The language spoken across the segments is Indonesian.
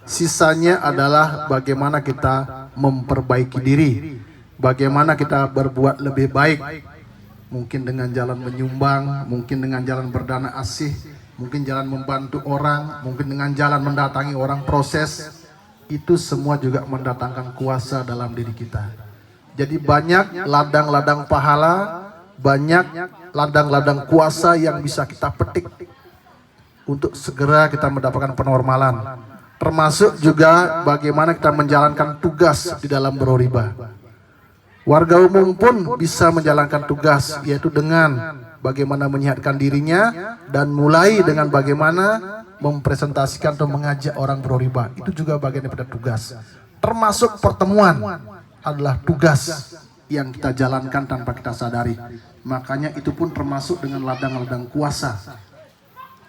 Sisanya adalah bagaimana kita memperbaiki diri, bagaimana kita berbuat lebih baik. Mungkin dengan jalan menyumbang, mungkin dengan jalan berdana asih, mungkin jalan membantu orang, mungkin dengan jalan mendatangi orang proses. Itu semua juga mendatangkan kuasa dalam diri kita. Jadi banyak ladang-ladang pahala, banyak ladang-ladang kuasa yang bisa kita petik untuk segera kita mendapatkan penormalan. Termasuk juga bagaimana kita menjalankan tugas di dalam beroriba. Warga umum pun bisa menjalankan tugas, yaitu dengan bagaimana menyehatkan dirinya dan mulai dengan bagaimana mempresentasikan atau mengajak orang beroriba. Itu juga bagian daripada tugas. Termasuk pertemuan adalah tugas yang kita jalankan tanpa kita sadari. Makanya itu pun termasuk dengan ladang-ladang kuasa.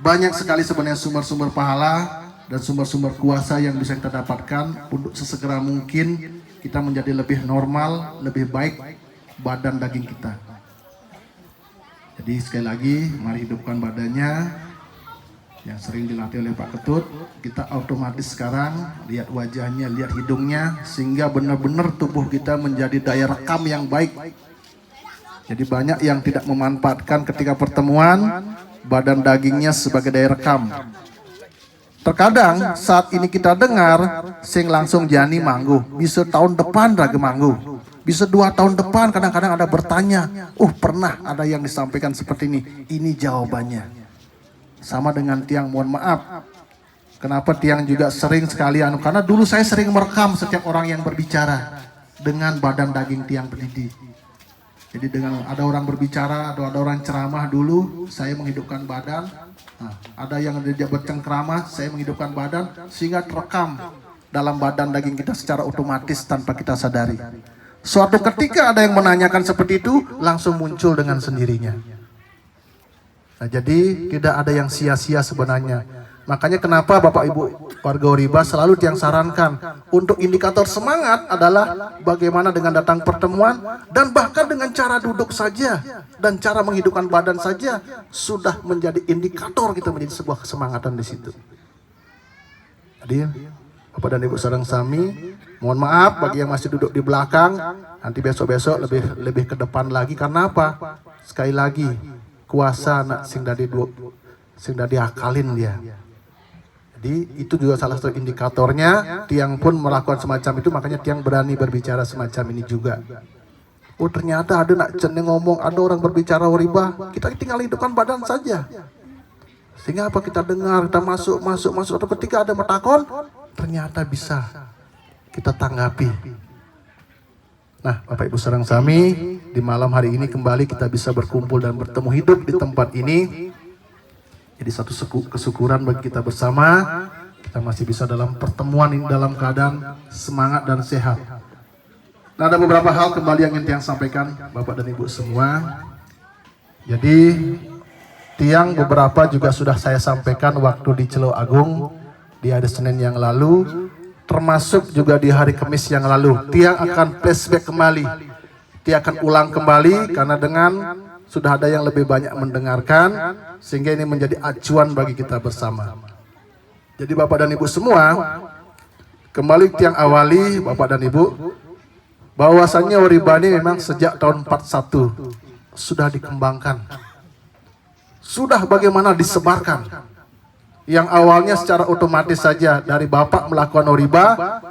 Banyak sekali sebenarnya sumber-sumber pahala dan sumber-sumber kuasa yang bisa kita dapatkan untuk sesegera mungkin kita menjadi lebih normal, lebih baik badan daging kita. Jadi sekali lagi, mari hidupkan badannya yang sering dilatih oleh Pak Ketut. Kita otomatis sekarang lihat wajahnya, lihat hidungnya, sehingga benar-benar tubuh kita menjadi daya rekam yang baik. Jadi banyak yang tidak memanfaatkan ketika pertemuan badan dagingnya sebagai daya rekam. Terkadang saat ini kita dengar sing langsung jani manggu, bisa tahun depan rage manggu, bisa 2 tahun depan. Kadang-kadang ada bertanya, pernah ada yang disampaikan seperti ini jawabannya. Sama dengan tiang, mohon maaf, kenapa tiang juga sering sekali karena dulu saya sering merekam setiap orang yang berbicara dengan badan daging tiang pendidih. Jadi dengan ada orang berbicara atau ada orang ceramah dulu, saya menghidupkan badan. Nah, ada yang dia bercengkrama, saya menghidupkan badan sehingga terekam dalam badan daging kita secara otomatis tanpa kita sadari. Suatu ketika ada yang menanyakan seperti itu, langsung muncul dengan sendirinya. Nah, jadi tidak ada yang sia-sia sebenarnya. Makanya kenapa Bapak Ibu warga Oriba selalu yang sarankan untuk indikator semangat adalah bagaimana dengan datang pertemuan dan bahkan dengan cara duduk saja dan cara menghidupkan badan saja sudah menjadi indikator kita menjadi sebuah kesemangatan di situ. Jadi Bapak dan Ibu sareng sami, mohon maaf bagi yang masih duduk di belakang, nanti besok-besok lebih ke depan lagi. Karena apa? Sekali lagi kuasa nak sing dadi akalin dia. Jadi itu juga salah satu indikatornya. Tiang pun melakukan semacam itu, makanya Tiang berani berbicara semacam ini juga. Ternyata ada nak ceneng ngomong, ada orang berbicara Oriba, kita tinggal hidupkan badan saja. Sehingga apa kita dengar, kita masuk, atau ketika ada metakon, ternyata bisa kita tanggapi. Nah, Bapak Ibu sareng sami, di malam hari ini kembali kita bisa berkumpul dan bertemu hidup di tempat ini. Jadi satu kesyukuran bagi kita bersama, kita masih bisa dalam pertemuan ini dalam keadaan semangat dan sehat. Nah, ada beberapa hal kembali yang ingin Tiang sampaikan Bapak dan Ibu semua. Jadi Tiang beberapa juga sudah saya sampaikan waktu di Celo Agung di hari Senin yang lalu, termasuk juga di hari Kamis yang lalu. Tiang akan flashback kembali, Tiang akan ulang kembali karena dengan sudah ada yang lebih banyak mendengarkan, sehingga ini menjadi acuan bagi kita bersama. Jadi Bapak dan Ibu semua, kembali Tiang awali Bapak dan Ibu, bahwasannya Oriba ini memang sejak tahun 41 sudah dikembangkan. Sudah bagaimana disebarkan. Yang awalnya secara otomatis saja dari Bapak melakukan Oriba,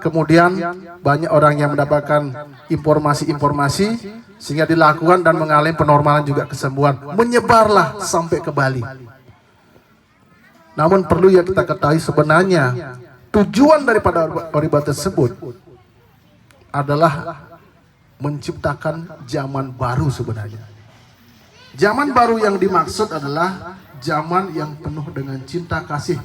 kemudian banyak orang yang mendapatkan informasi-informasi, sehingga dilakukan dan mengalami penormalan juga kesembuhan. Menyebarlah sampai ke Bali. Namun perlu ya kita ketahui sebenarnya tujuan daripada Oriba tersebut adalah menciptakan zaman baru sebenarnya. Zaman baru yang dimaksud adalah zaman yang penuh dengan cinta kasih